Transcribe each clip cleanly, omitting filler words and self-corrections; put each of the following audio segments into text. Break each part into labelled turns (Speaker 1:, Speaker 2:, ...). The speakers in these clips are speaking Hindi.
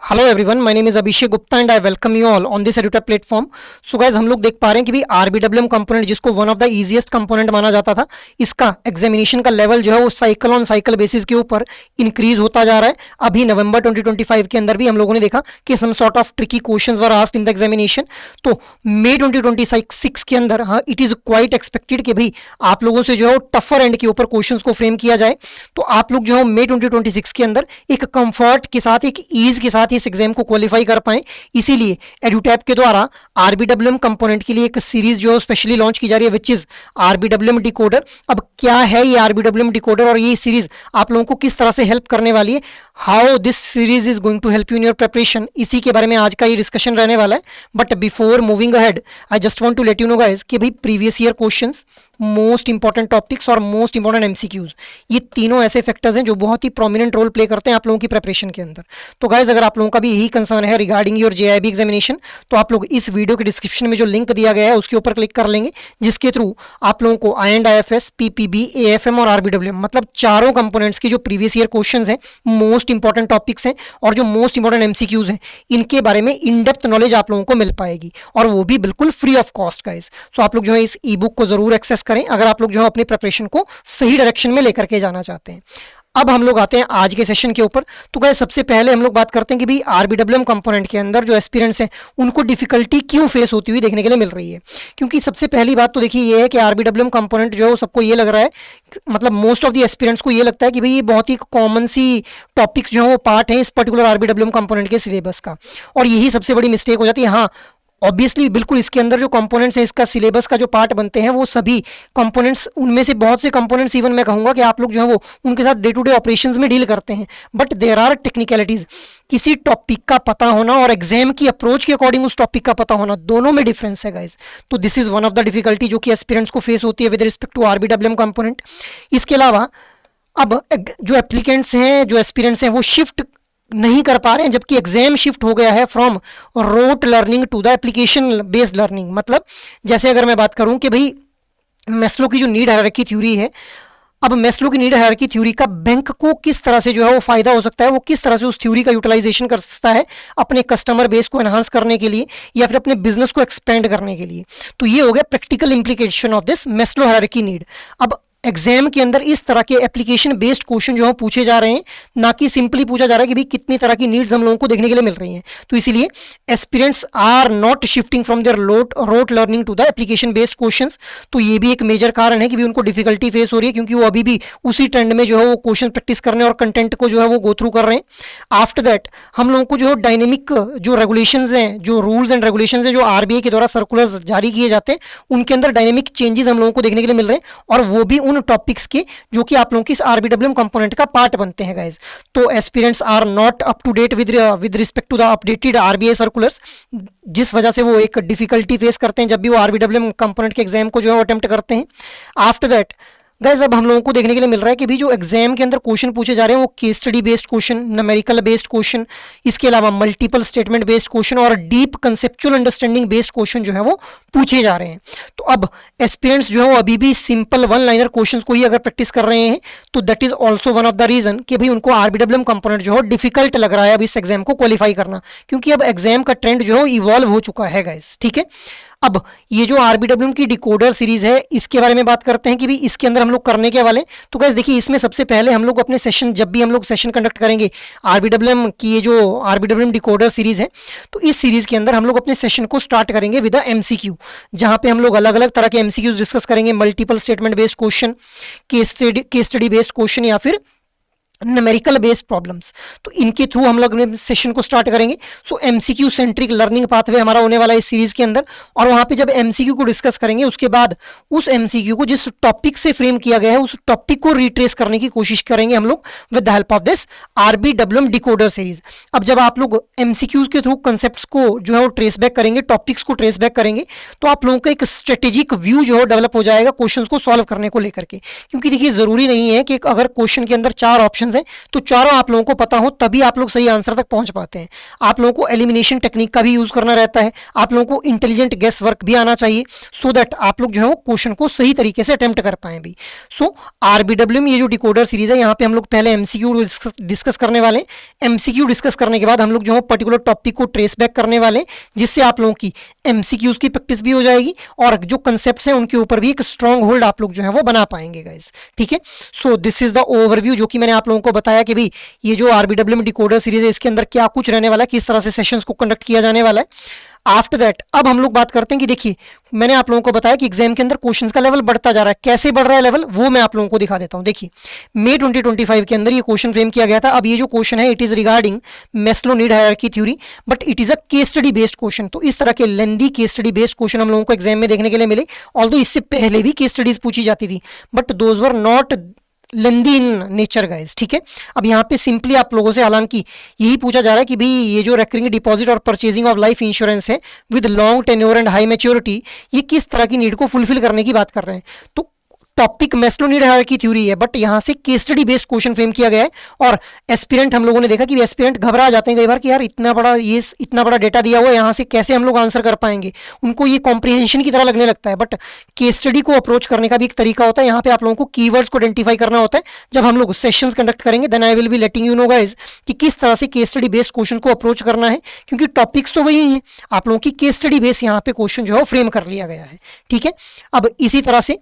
Speaker 1: Hello everyone, my name is Abhishek Gupta and I welcome you all on this edutech platform. So guys, हम लोग देख पा रहे हैं कि भी आरबीडब्ल्यूएम कंपोनेंट, जिसको one of the easiest component माना जाता था, इसका एग्जामिनेशन का लेवल जो है वो साइकिल ऑन साइकिल बेसिस के ऊपर इंक्रीज होता जा रहा है। अभी नवंबर 2025 के अंदर भी हम लोगों ने देखा कि some sort of tricky questions were asked in the examination. तो मई 2026 के अंदर इट इज क्वाइट एक्सपेक्टेड कि भाई आप लोगों से जो है टफर एंड के ऊपर क्वेश्चंस को फ्रेम किया जाए। तो आप लोग जो है मई 2026 के अंदर एक कंफर्ट के साथ, एक ईज के साथ इस एग्जाम को क्वालिफाई कर पाए, इसीलिए एडुटैप के द्वारा आरबीडब्ल्यूएम कंपोनेंट के लिए एक सीरीज जो स्पेशली लॉन्च की जा रही है, विच इज आरबीडब्ल्यूएम डिकोडर। अब क्या है ये आरबीडब्ल्यूएम डिकोडर और ये सीरीज आप लोगों को किस तरह से हेल्प करने वाली है, how this series is going to help you in your preparation, इसी के बारे में आज का ये डिस्कशन रहने वाला है। But before moving ahead, I just want to let you know guys कि भाई previous year questions, most important topics और मोस्ट इंपॉर्टेंट एमसीक्यूज, ये तीनों ऐसे फैक्टर्स हैं जो बहुत ही प्रोमिनेंट रोल प्ले करते हैं आप लोगों की प्रिपरेशन के अंदर। तो गाइस, अगर आप लोगों का भी यही कंसर्न है रिगार्डिंग योर जेआईबी एग्जामिनेशन, तो आप लोग इस वीडियो के डिस्क्रिप्शन में जो लिंक दिया गया है उसके ऊपर क्लिक कर लेंगे, जिसके थ्रू आप लोगों को IND-IFS, PPB, AFM और RBWM, मतलब चारों कंपोनेंट्स की जो प्रीवियस ईयर क्वेश्चंस हैं, मोस्ट इंपॉर्टेंट टॉपिक्स हैं और जो मोस्ट इंपॉर्टेंट एमसीक्यूज हैं, इनके बारे में इन डेप्थ नॉलेज आप लोगों को मिल पाएगी, और वो भी बिल्कुल फ्री ऑफ कॉस्ट गाइस। सो आप लोग जो है इस ई बुक को जरूर एक्सेस करें अगर आप लोग जो है अपनी प्रिपरेशन को सही डायरेक्शन में लेकर के जाना चाहते हैं। अब हम लोग आते हैं आज के सेशन के ऊपर। तो गाइस, सबसे पहले हम लोग बात करते हैं कि भाई आरबीडब्ल्यूएम कंपोनेंट के अंदर जो एस्पिरेंट्स हैं उनको डिफिकल्टी क्यों फेस होती हुई देखने के लिए मिल रही है। क्योंकि सबसे पहली बात तो देखिए ये है कि आरबीडब्ल्यूएम कंपोनेंट जो है सबको ये लग रहा है, मतलब मोस्ट ऑफ द एस्पिरेंट्स को ये लगता है कि भाई ये बहुत ही कॉमन सी टॉपिक्स जो है वो पार्ट है इस पर्टिकुलर आरबीडब्ल्यूएम कंपोनेंट के सिलेबस का, और यही सबसे बड़ी मिस्टेक हो जाती है। हाँ, ऑब्वियसली बिल्कुल इसके अंदर जो कंपोनेंट्स हैं, इसका सिलेबस का जो पार्ट बनते हैं, वो सभी कंपोनेंट्स, उनमें से बहुत से कंपोनेंट्स इवन मैं कहूँगा कि आप लोग जो है वो उनके साथ डे टू डे ऑपरेशंस में डील करते हैं, बट देयर आर टेक्निकलिटीज। किसी टॉपिक का पता होना और एग्जाम की अप्रोच के अकॉर्डिंग उस टॉपिक का पता होना, दोनों में डिफरेंस है गाइज। तो this is one of the difficulty जो कि एस्पिरेंट्स को फेस होती है विद रिस्पेक्ट टू आरबीडब्ल्यूएम कंपोनेंट। इसके अलावा अब जो एप्लीकेंट्स हैं, जो एस्पिरेंट्स हैं, वो शिफ्ट नहीं कर पा रहे हैं, जबकि एग्जाम शिफ्ट हो गया है from rote learning to the application based learning. मतलब जैसे अगर मैं बात करूं कि भाई मैस्लो की जो नीड हायरार्की थ्योरी है, अब मैस्लो की नीड हायरार्की थ्योरी का बैंक को किस तरह से जो है वो फायदा हो सकता है, वो किस तरह से उस थ्योरी का यूटिलाइजेशन कर सकता है अपने कस्टमर बेस को एनहांस करने के लिए या फिर अपने बिजनेस को एक्सपेंड करने के लिए। तो ये हो गया practical implication of this Maslow hierarchy need. अब एग्जाम के अंदर इस तरह के एप्लीकेशन बेस्ड क्वेश्चन जो है पूछे जा रहे हैं, ना कि सिंपली पूछा जा रहा है कि भाई कितनी तरह की नीड्स हम लोगों को देखने के लिए मिल रही हैं। तो इसीलिए aspirants are not shifting from their rote learning to the application based questions. तो ये भी एक मेजर कारण है कि भी उनको डिफिकल्टी फेस हो रही है, क्योंकि वो अभी भी उसी ट्रेंड में जो है वो क्वेश्चन प्रैक्टिस करने और कंटेंट को जो है वो गो थ्रू कर रहे हैं। आफ्टर दैट हम लोगों को जो है डायनेमिक जो रेगुलेशंस हैं, जो रूल्स एंड रेगुलेशंस हैं, जो आरबीआई के द्वारा सर्कुलर्स जारी किए जाते हैं, उनके अंदर डायनेमिक चेंजेस हम लोगों को देखने के लिए मिल रहे हैं, और वो भी उन टॉपिक्स के जो कि आप लोगों की इस आरबीडब्ल्यूएम कंपोनेंट का पार्ट बनते हैं गाइस। तो aspirants are not up to date with respect to the updated RBI circulars, जिस वजह से वो एक डिफिकल्टी फेस करते हैं जब भी वो आरबीडब्ल्यूएम कंपोनेंट के एग्जाम को जो है अटेम्प्ट करते हैं। आफ्टर दैट गाइस, अब हम लोगों को देखने के लिए मिल रहा है कि भी जो एग्जाम के अंदर क्वेश्चन पूछे जा रहे हैं वो case study based question, numerical based question, इसके अलावा मल्टीपल स्टेटमेंट बेस्ड क्वेश्चन और deep conceptual understanding based question जो है वो पूछे जा रहे हैं। तो अब एस्पिरेंट्स जो है वो अभी भी सिंपल वन लाइनर क्वेश्चंस को ही अगर प्रैक्टिस कर रहे हैं, तो that is also one of the reason कि भाई उनको आरबीडब्ल्यूएम कंपोनेंट जो है डिफिकल्ट लग रहा है अब इस एग्जाम को क्वालिफाई करना, क्योंकि अब एग्जाम का ट्रेंड जो है इवॉल्व हो चुका है गाइस। ठीक है, अब ये जो आरबीडब्ल्यूएम की डिकोडर सीरीज है, इसके बारे में बात करते हैं कि भी इसके अंदर हम लोग करने के वाले। तो गाइस देखिए, इसमें सबसे पहले हम लोग अपने सेशन, जब भी हम लोग सेशन कंडक्ट करेंगे आरबीडब्ल्यूएम की ये जो आरबीडब्ल्यूएम डिकोडर सीरीज है, तो इस सीरीज के अंदर हम लोग अपने सेशन को स्टार्ट करेंगे विद एमसीक्यू, जहां पे हम लोग अलग अलग तरह के एमसीक्यूज डिस्कस करेंगे, multiple statement based question, case study based question या फिर न्यूमेरिकल बेस्ड प्रॉब्लम्स। तो इनके थ्रू हम लोग सेशन को स्टार्ट करेंगे। सो एमसीक्यू सेंट्रिक लर्निंग पाथवे हमारा होने वाला है इस सीरीज के अंदर, और वहां पे जब एमसीक्यू को डिस्कस करेंगे, उसके बाद उस एमसीक्यू को जिस टॉपिक से फ्रेम किया गया है उस टॉपिक को रिट्रेस करने की कोशिश करेंगे हम लोग with the help of this RBWM decoder series. अब जब आप लोग एमसीक्यूज के थ्रू कंसेप्ट्स को जो है वो ट्रेस बैक करेंगे, टॉपिक्स को ट्रेस बैक करेंगे, तो आप लोगों का एक स्ट्रेटेजिक व्यू जो है डेवलप हो जाएगा क्वेश्चन को सॉल्व करने को लेकर के। क्योंकि देखिए, जरूरी नहीं है कि अगर क्वेश्चन के अंदर 4 ऑप्शन क्वेश्चन हैं, तो चारों आप लोगों को पता हो तभी आप लोग सही आंसर तक पहुंच पाते हैं। आप लोगों को एलिमिनेशन टेक्निक का भी यूज करना रहता है, आप लोगों को इंटेलिजेंट गेस वर्क भी आना चाहिए, सो दैट आप लोग जो है वो क्वेश्चन को सही तरीके से अटेम्प्ट कर पाए भी। सो आरबीडब्ल्यू में ये जो डिकोडर सीरीज है, यहाँ पे हम लोग पहले एमसीक्यू डिस्कस करने वाले। एमसीक्यू डिस्कस करने के बाद हम लोग जो है पर्टिकुलर टॉपिक को ट्रेस बैक करने वाले, जिससे आप लोगों की एमसीक्यूज की प्रैक्टिस भी हो जाएगी और जो कंसेप्ट्स हैं उनके ऊपर भी एक स्ट्रॉन्ग होल्ड आप लोग जो है वो बना पाएंगे गाइस। ठीक है, so this is the overview जो कि मैंने आप लोगों को बताया कि भाई ये जो आरबीडब्ल्यू में डिकोडर सीरीज है इसके अंदर क्या कुछ रहने वाला है, किस तरह से सेशंस को कंडक्ट किया जाने वाला है। आफ्टर दैट अब हम लोग बात करते हैं कि देखिए मैंने आप लोगों को बताया कि एग्जाम के अंदर क्वेश्चंस का लेवल बढ़ता जा रहा है, कैसे बढ़ रहा है लेवल वो मैं आप लोगों को दिखा देता हूं। देखिए मई 2025 के अंदर ये क्वेश्चन फ्रेम किया गया था। अब ये जो क्वेश्चन है it is regarding Maslow need hierarchy theory, but it is a case study based question. तो इस तरह के लेंदी केस स्टडी बेस्ड क्वेश्चन हम लोगों को एग्जाम में देखने के लिए मिले। ऑल्दो इससे पहले भी केस स्टडीज पूछी जाती थी, but those were not lengthy in nature guys. ठीक है, अब यहाँ पे सिंपली आप लोगों से हालांकि यही पूछा जा रहा है कि भाई ये जो रेकरिंग डिपॉजिट और परचेजिंग ऑफ लाइफ इंश्योरेंस है with long tenure and high maturity, ये किस तरह की नीड को फुलफिल करने की बात कर रहे हैं। तो topic Maslow need hierarchy theory है, बट यहाँ से case study based question frame किया गया है। और एस्पिरेंट हम लोगों ने देखा कि एस्पिरेंट घबरा जाते हैं कई बार कि यार इतना बड़ा डेटा दिया हुआ है, यहाँ से कैसे हम लोग आंसर कर पाएंगे, उनको ये कॉम्प्रिहेंशन की तरह लगने लगता है। बट केस स्टडी को अप्रोच करने का भी एक तरीका होता है। यहाँ पे आप लोगों को कीवर्ड्स को आइडेंटिफाई करना होता है। जब हम लोग सेशंस कंडक्ट करेंगे then I will be letting you know guys कि किस तरह से केस स्टडी बेस्ड क्वेश्चन को अप्रोच करना है, क्योंकि टॉपिक्स तो वही हैं, आप लोगों की केस स्टडी बेस्ड यहाँ पे क्वेश्चन जो है फ्रेम कर लिया गया है। ठीक है, अब इसी तरह से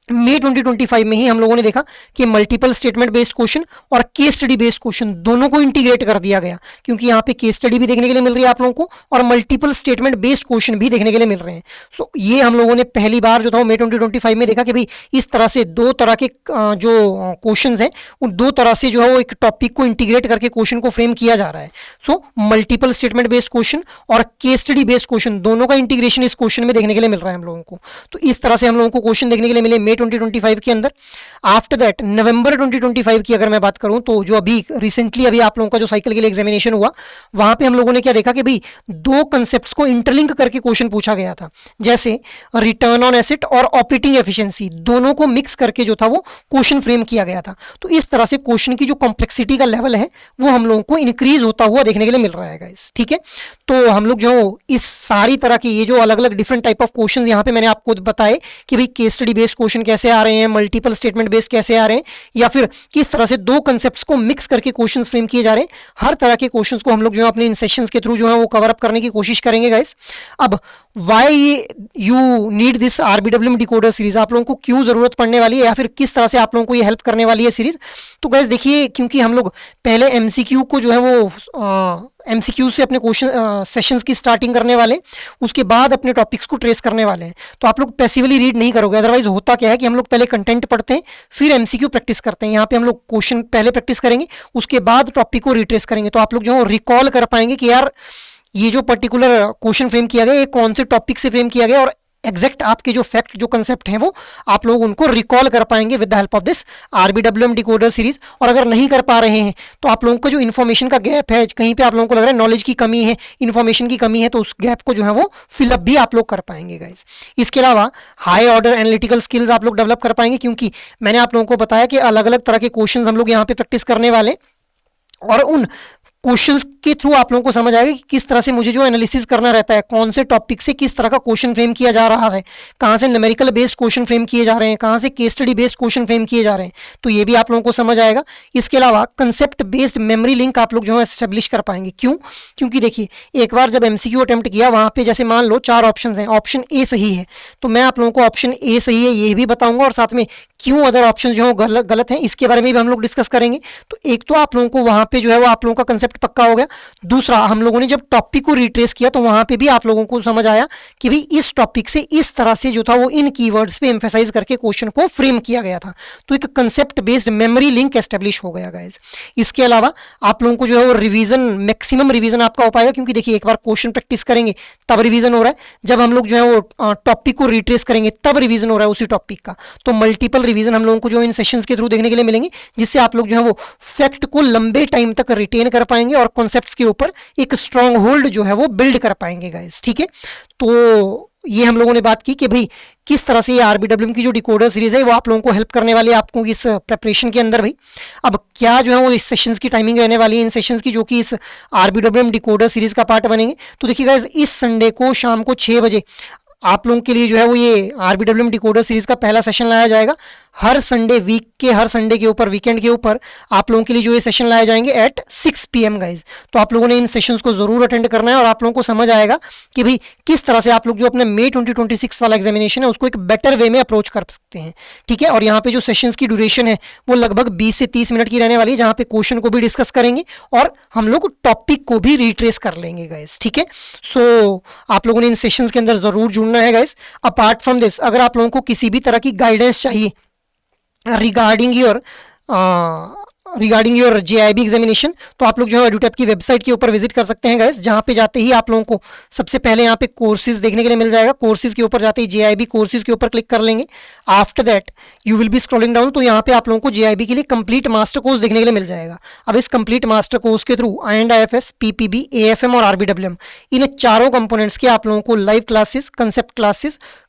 Speaker 1: मई 2025 में ही हम लोगों ने देखा कि मल्टीपल स्टेटमेंट बेस्ड क्वेश्चन और केस स्टडी बेस्ड क्वेश्चन दोनों को इंटीग्रेट कर दिया गया, क्योंकि यहाँ पे केस स्टडी भी देखने के लिए मिल रही है आप लोगों को और मल्टीपल स्टेटमेंट बेस्ड क्वेश्चन भी देखने के लिए मिल रहे हैं। सो ये हम लोगों ने पहली बार जो था मई 2025 में देखा कि भाई इस तरह से दो तरह के जो क्वेश्चन हैं उन दो तरह से जो है वो एक टॉपिक को इंटीग्रेट करके क्वेश्चन को फ्रेम किया जा रहा है। So multiple statement based question और केस स्टडी बेस्ड क्वेश्चन दोनों का इंटीग्रेशन इस क्वेश्चन में देखने के लिए मिल रहा है हम लोगों को। तो इस तरह से हम लोगों को क्वेश्चन देखने के लिए मिले 2025 के अंदर। आफ्टर दैट नवंबर 2025 की अगर मैं बात करूं तो जो अभी रिसेंटली अभी आप लोगों का जो साइकिल के लिए एग्जामिनेशन हुआ वहां पे हम लोगों ने क्या देखा कि भाई दो कंसेप्ट्स को इंटरलिंक करके क्वेश्चन पूछा गया था, जैसे रिटर्न ऑन एसेट और ऑपरेटिंग एफिशिएंसी, दोनों को मिक्स करके जो था वो क्वेश्चन फ्रेम किया गया था। तो इस तरह से क्वेश्चन की जो कॉम्प्लेक्सिटी का लेवल है वो हम लोगों को इंक्रीज होता हुआ देखने के लिए मिल रहा है गाइस। ठीक है, तो हम लोग जो इस सारी तरह की ये जो अलग अलग डिफरेंट टाइप ऑफ क्वेश्चन यहाँ पे मैंने आपको बताए कि भाई केस स्टडी बेस्ड क्वेश्चन कैसे आ रहे हैं, मल्टीपल स्टेटमेंट बेस्ड कैसे आ रहे हैं, या फिर किस तरह से दो कंसेप्ट्स को मिक्स करके क्वेश्चंस फ्रेम किए जा रहे हैं, हर तरह के क्वेश्चंस को हम लोग जो है अपने इन सेशंस के थ्रू जो है वो कवर अप करने की कोशिश करेंगे गाइस। अब why you need this RBW decoder series, आप लोगों को क्यों जरूरत पड़ने वाली है या फिर किस तरह से आप लोगों को ये हेल्प करने वाली है सीरीज। तो गाइस देखिए, क्योंकि हम लोग पहले एमसीक्यू को जो है वो एमसीक्यू से अपने क्वेश्चन सेशंस की स्टार्टिंग करने वाले, उसके बाद अपने टॉपिक्स को ट्रेस करने वाले हैं। तो आप लोग पैसिवली रीड नहीं करोगे, अदरवाइज होता क्या है कि हम लोग पहले कंटेंट पढ़ते हैं फिर एमसीक्यू प्रैक्टिस करते हैं। यहाँ पे हम लोग क्वेश्चन पहले प्रैक्टिस करेंगे उसके बाद टॉपिक को रिट्रेस करेंगे, तो आप लोग जो रिकॉल कर पाएंगे कि यार ये जो पर्टिकुलर क्वेश्चन फ्रेम किया गया ये कौन से टॉपिक से फ्रेम किया गया, और एग्जैक्ट आपके जो फैक्ट जो कंसेप्ट हैं वो आप लोग उनको रिकॉल कर पाएंगे with the help of this RBWM decoder series. और अगर नहीं कर पा रहे हैं तो आप लोगों का जो इन्फॉर्मेशन का गैप है, कहीं पे आप लोगों को लग रहा है नॉलेज की कमी है, इन्फॉर्मेशन की कमी है, तो उस गैप को जो है वो फिलअप भी आप लोग कर पाएंगे गाइस। इसके अलावा हाई ऑर्डर एनालिटिकल स्किल्स आप लोग डेवलप कर पाएंगे, क्योंकि मैंने आप लोगों को बताया कि अलग अलग तरह के क्वेश्चन हम लोग यहाँ पे प्रैक्टिस करने वाले, और उन क्वेश्चंस के थ्रू आप लोगों को समझ आएगा कि किस तरह से मुझे जो एनालिसिस करना रहता है, कौन से टॉपिक से किस तरह का क्वेश्चन फ्रेम किया जा रहा है, कहाँ से न्यूमेरिकल बेस्ड क्वेश्चन फ्रेम किए जा रहे हैं, कहाँ से case study based question frame किए जा रहे हैं, तो ये भी आप लोगों को समझ आएगा। इसके अलावा कंसेप्ट बेस्ड मेमोरी लिंक आप लोग जो है एस्टेब्लिश कर पाएंगे। क्यों? क्योंकि देखिए एक बार जब एमसीक्यू अटेम्प्ट किया वहाँ पे जैसे मान लो 4 ऑप्शन हैं, ऑप्शन ए सही है, तो मैं आप लोगों को ऑप्शन ए सही है ये भी बताऊंगा और साथ में क्यों अदर ऑप्शन जो है गलत हैं इसके बारे में भी हम लोग डिस्कस करेंगे। तो एक तो आप लोगों को वहाँ पे जो है वो आप लोगों का कंसेप्ट पक्का हो गया। दूसरा, हम लोगों ने जब टॉपिक को रिट्रेस किया तो वहां पे भी आप लोगों को समझ आया कि भाई इस टॉपिक से इस तरह से जो था वो इन कीवर्ड्स पे एम्फेसाइज करके क्वेश्चन को फ्रेम किया गया था। तो एक concept based memory link establish हो गया गाइस। इसके अलावा आप लोगों को जो है वो रिवीजन, मैक्सिमम रिवीजन आपका हो पाएगा, क्योंकि देखिए एक बार क्वेश्चन प्रैक्टिस करेंगे तब रिवीजन हो रहा है, जब हम लोग जो है वो टॉपिक को रिट्रेस करेंगे तब रिवीजन हो रहा है उसी टॉपिक का। तो मल्टीपल रिवीजन हम लोगों को जो इन सेशंस के थ्रू देखने के लिए मिलेंगे, जिससे आप लोग जो है वो फैक्ट को लंबे टाइम तक रिटेन कर पाएंगे और कॉन्सेप्ट्स के ऊपर एक स्ट्रॉन्ग होल्ड जो है वो बिल्ड कर पाएंगे गाइस। ठीक है, तो ये हम लोगों ने बात की कि भाई किस तरह से ये आरबीडब्ल्यूएम की जो डिकोडर सीरीज है वो आप लोगों को हेल्प करने वाली है आपको इस प्रेपरेशन के अंदर भी। अब क्या जो है वो इस सेशंस की टाइमिंग रहने वाली है इन सेशंस की, जो कि इस आरबीडब्ल्यूएम डिकोडर सीरीज का पार्ट बनेंगे। तो देखिए गाइस, इस संडे को शाम को 6 बजे आप लोगों के लिए जो है वो ये आरबीडब्ल्यूएम डिकोडर सीरीज का पहला सेशन लाया जाएगा। हर संडे, वीक के हर संडे के ऊपर, वीकेंड के ऊपर आप लोगों के लिए जो ये सेशन लाए जाएंगे एट 6 PM गाइज। तो आप लोगों ने इन सेशंस को जरूर अटेंड करना है और आप लोगों को समझ आएगा कि भाई किस तरह से आप लोग जो अपने मई 2026 वाला एग्जामिनेशन है उसको एक बेटर वे में अप्रोच कर सकते हैं। ठीक है, और यहाँ पे जो सेशंस की ड्यूरेशन है वो लगभग 20 से 30 मिनट की रहने वाली है, जहाँ पे क्वेश्चन को भी डिस्कस करेंगे और हम लोग टॉपिक को भी रिट्रेस कर लेंगे गाइज। ठीक है, सो आप लोगों ने इन सेशंस के अंदर जरूर जुड़ना है गाइज। अपार्ट फ्रॉम दिस, अगर आप लोगों को किसी भी तरह की गाइडेंस चाहिए रिगार्डिंग योर JIB एग्जामिनेशन, तो आप लोग जो है एडुटैप की वेबसाइट के ऊपर विजिट कर सकते हैं गाइस, जहां पे जाते ही आप लोगों को सबसे पहले यहाँ पे कोर्सेज देखने के लिए मिल जाएगा। कोर्सेज के ऊपर जाते ही JIB कोर्सेज के ऊपर क्लिक कर लेंगे। After that you will be scrolling down, तो यहाँ पे आप लोगों को JIB के लिए कंप्लीट मास्टर कोर्स देखने के लिए मिल जाएगा। अब इस कंप्लीट मास्टर कोर्स के थ्रू IIFS, PPB, AFM और RBWM इन चारों कंपोनेंट्स के आप लोगों को लाइव क्लासेस,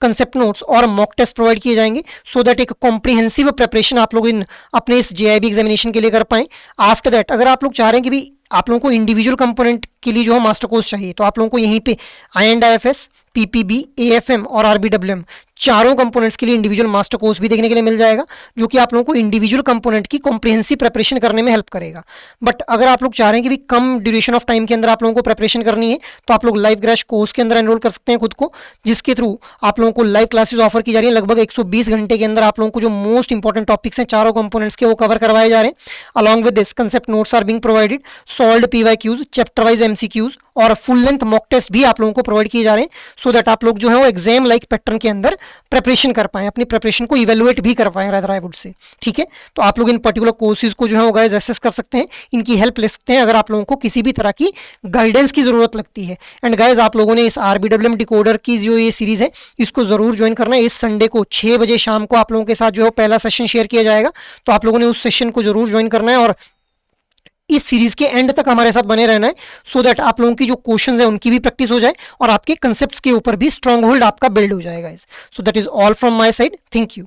Speaker 1: कंसेप्ट नोट्स और मॉक टेस्ट प्रोवाइड किए जाएंगे, सो दैट एक कॉम्प्रिहेंसिव प्रिपरेशन आप लोग इन अपने इस JIB एग्जामिनेशन के लिए कर पाएं। आफ्टर दैट अगर आप लोग चाह रहे हैं कि भी आप लोगों को इंडिविजुअल कंपोनेंट के लिए जो है मास्टर कोर्स चाहिए, तो आप लोगों को यहीं पे IIFS, PPB, AFM और RBWM चारों कंपोनेंट्स के लिए इंडिविजुअल मास्टर कोर्स भी देखने के लिए मिल जाएगा, जो कि आप लोगों को इंडिविजुअल कंपोनेंट की कॉम्प्रिहेंसिव प्रिपरेशन करने में हेल्प करेगा। बट अगर आप लोग चाह रहे हैं कि भी कम ड्यूरेशन ऑफ टाइम के अंदर आप लोगों को प्रिपरेशन करनी है, तो आप लोग लाइव क्रैश कोर्स के अंदर एनरोल कर सकते हैं खुद को, जिसके थ्रू आप लोगों को लाइव क्लासेस ऑफर की जा रही है। लगभग 120 घंटे के अंदर आप लोगों को जो मोस्ट इंपॉर्टेंट टॉपिक्स हैं चारों कंपोनेंट्स के, वो कवर करवाए जा रहे हैं। Along with this concept notes are being provided, solved PYQs, chapter wise MCQs और फुल लेंथ मॉक टेस्ट भी आप लोगों को प्रोवाइड किए जा रहे हैं, सो दैट आप लोग जो है वो एग्जाम लाइक पैटर्न के अंदर प्रिपरेशन कर पाएं, अपनी प्रिपरेशन को इवेलुएट भी कर पाएं रादर आई वुड से। ठीक है, तो आप लोग इन पर्टिकुलर कोर्सेज को जो है वो गाइस एक्सेस कर सकते हैं, इनकी हेल्प ले सकते हैं अगर आप लोगों को किसी भी तरह की गाइडेंस की जरूरत लगती है। एंड गाइस, आप लोगों ने इस RBWM डिकोडर की जो ये सीरीज है इसको जरूर ज्वाइन करना है। इस संडे को 6 बजे शाम को आप लोगों के साथ जो है पहला सेशन शेयर किया जाएगा, तो आप लोगों ने उस सेशन को जरूर ज्वाइन करना है और इस सीरीज के एंड तक हमारे साथ बने रहना है, सो दैट आप लोगों की जो क्वेश्चंस है उनकी भी प्रैक्टिस हो जाए और आपके कंसेप्ट्स के ऊपर भी स्ट्रांग होल्ड आपका बिल्ड हो जाएगा। So that is all from my side, thank you.